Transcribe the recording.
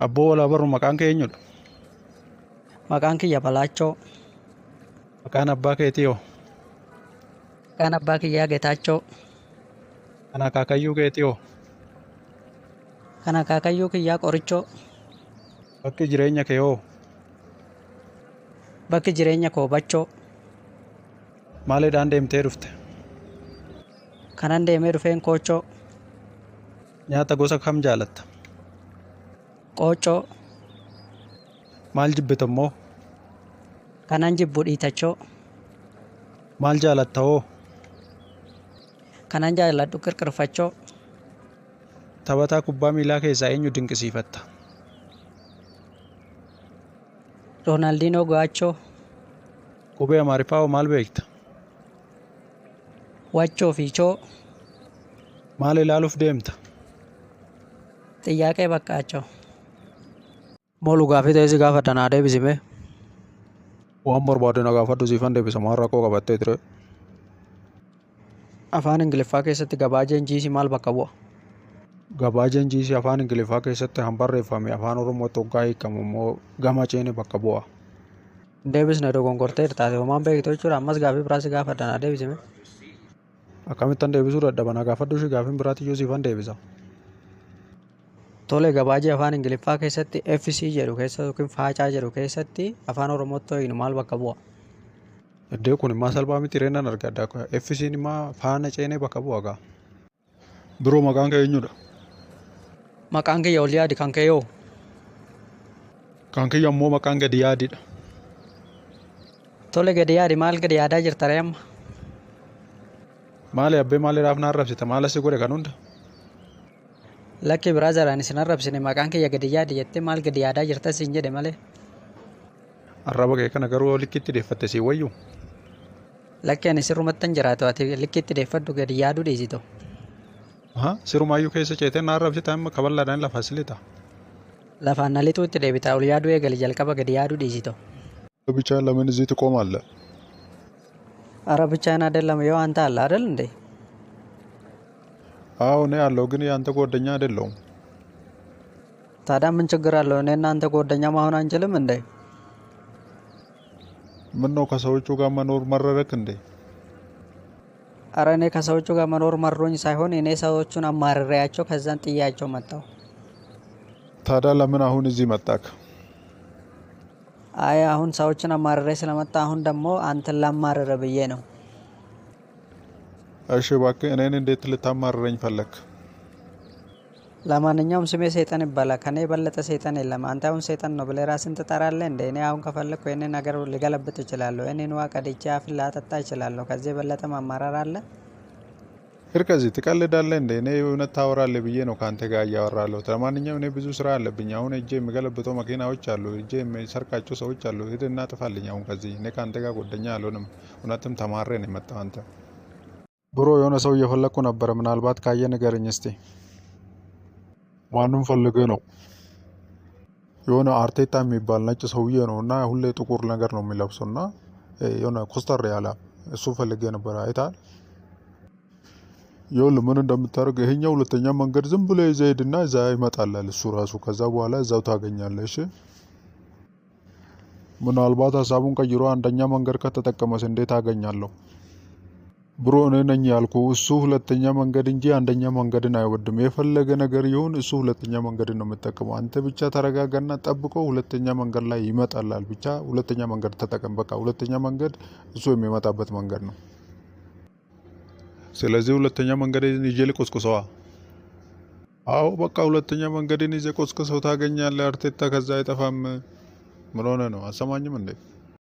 Abboo walaa barru maqaan kee eenyudha? Maqaan kiyya Balaachoo. Maqaan abbaa keetii hoo? Maqaan abbaa kiyyaa Getaachoo. Kan akaakayyuu keetii hoo? Kan akaakayyuu kiyyaa Qorichoo. Bakki jireenya kee hoo? Bakki jireenya koo Bachoo. Maaliidhaan deemtee dhufte? Kanan deemee dhufeen Koochoo. Nyaata gosa kam jaalatta? Qooccoo. Maal jibbita immoo? Kanan jibbu Dhiitachoo. Maal jaalatta hoo? Kanan jaalladhu Qirqirfachoo. Taphataa kubbaa miilaa keessaa eenyu dinqisiifatta? Roonaaldinoo Go'achoo. Qubee Amaariffaa hoo maal beekta? Wachoo Fiichoo. Maal ilaaluuf deemta? Xiyyaaqee Baqqaachoo. Moolu gaafii ta'ee si gaafadha naa deebisime. Waan barbaade na gaafadhu siifan deebisa maal rakkoo qabattee ture? Afaan Ingiliffaa keessatti gabaajeen jiisii maal bakka bu'a? Gabaajeen jiisii afaan Ingiliffaa keessatti han barreeffame afaan Oromootti hoggaa hiikamu immoo gama ceene bakka bu'a. Deebisne dogongortee taate homaan beektu jechuudha. Ammas gaafii biraa si gaafadha naa deebisime. Akkamittan deebisuu dadhaba na gaafadhu shi gaafiin biraatiyyuu siifan deebisa. Tole gabaajee afaan Ingiliffaa keessatti FC jedhu keessa yookiin faacaa jedhu keessatti afaan Oromootti ho'iinu maal bakka bu'a? Iddoo kun immoo salphaa miti reenan argadda. FC'n immoo faana ceenee bakka bu'a gaa. Biroo maqaan kee eenyudha? Maqaan kiyya ol yaadi kan kee yoo? Kan kiyya immoo maqaan gadi yaadidha. Tole gadi yaadi maal gadi yaadaa jirta ree amma? Maali abbee maaliidhaaf na arrabsita? Maal asii godhe kan hunda? Lakki biraa jaraan isin arrabsine maqaan kiyya gadi yaadi jettee maal gadi yaadaa jirta siin jedhe malee. Arraba kee kana garuu likkitti deeffatte sii wayyu. Lakki ani sirrumattan jiraatu ati likkitti deeffadhu gadi yaaduu dhiisitu. Sirumaayyuu keessa ceetee na arrabsita amma kaballaadhaan lafa silita. Lafaan nalituu itti deebita ol yaaduu eegali jalqaba gadi yaaduu dhiisitu. Bichaan lamin iziitu qomaalla. Ara ብቻህን አይደለም ያው አንተ አለ አይደል እንዴ? አዎ እኔ ያለው ግን ያንተ ጓደኛ አይደለሁም። ታዲያ ምን ችግር አለው? እኔ እናንተ ጓደኛ መሆን አንችልም እንዴ? ምን ነው ከሰዎቹ ጋር መኖር መረረክ እንዴ? አረ እኔ ከሰዎቹ ጋር መኖር መሮኝ ሳይሆን እኔ ሰዎቹን አማርሬያቸው ከዛን ጥያቸው መጣሁ። ታዲያ ለምን አሁን እዚህ መጣክ? አይ አሁን ሰዎችን አማርሬ ስለመጣ አሁን ደግሞ አንተን ላማርረ ብዬ ነው። እሺ እባክህ እኔን እንዴት ልታማርረኝ ፈለክ? ለማንኛውም ስሜ ሰይጣን ይባላል። ከኔ የበለጠ ሰይጣን የለም። አንተ አሁን ሰይጣን ነው ብለህ ራስን ትጠራለህ እንዴ? እኔ አሁን ከፈለኩ ይሄንን ነገር ልገለብጥ እችላለሁ። እኔን ውሃ ቀድቼ አፍን ላጠጣ እችላለሁ። ከዚህ የበለጠ ማማራር አለ? እርቀዚህ ትቀልዳለህ እንዴ? እኔ እውነት ታወራለህ ብዬ ነው ካንተ ጋር እያወራለሁ። ለማንኛውም እኔ ብዙ ስራ አለብኝ። አሁን እጄ የምገለብጠው መኪናዎች አሉ፣ እጄ የሚሰርቃቸው ሰዎች አሉ። ሂድና ጥፋልኝ አሁን ከዚህ። እኔ ካንተ ጋር ጓደኛ አልሆንም። እውነትም ተማሬ ነው የመጣው አንተ። ብሮ የሆነ ሰው እየፈለኩ ነበር፣ ምናልባት ካየ ንገረኝ እስቲ። ማንም ፈልገህ ነው? የሆነ አርቴታ የሚባል ነጭ ሰውዬ ነው እና ሁሌ ጥቁር ነገር ነው የሚለብሰው እና የሆነ ኮስተር ያለ እሱ ፈልጌ ነበር። አይታል ይኸውልህ ምን እንደምታደርግ ይሄኛው ሁለተኛ መንገድ ዝም ብለህ ይዘህ ሂድና እዛ ይመጣልሃል እሱ ራሱ። ከዛ በኋላ እዛው ታገኛለህ። እሺ ምናልባት ሀሳቡን ቀይሮ አንደኛ መንገድ ከተጠቀመስ እንዴት አገኛለሁ? ብሮ እኔ ነኝ ያልኩ። እሱ ሁለተኛ መንገድ እንጂ አንደኛ መንገድን አይወድም። የፈለገ ነገር ይሁን እሱ ሁለተኛ መንገድን ነው የሚጠቀመው። አንተ ብቻ ተረጋጋና ጠብቀው፣ ሁለተኛ መንገድ ላይ ይመጣልሃል። ብቻ ሁለተኛ መንገድ ተጠቀም። በቃ ሁለተኛ መንገድ እሱ የሚመጣበት መንገድ ነው። ስለዚህ ሁለተኛ መንገድን ይዤ ልቆስቁሰዋ። አዎ በቃ ሁለተኛ መንገድን ይዤ ቆስቁሰው ታገኛለህ። አርቴታ ከዛ አይጠፋም። ምን ሆነ ነው? አሰማኝም እንዴ?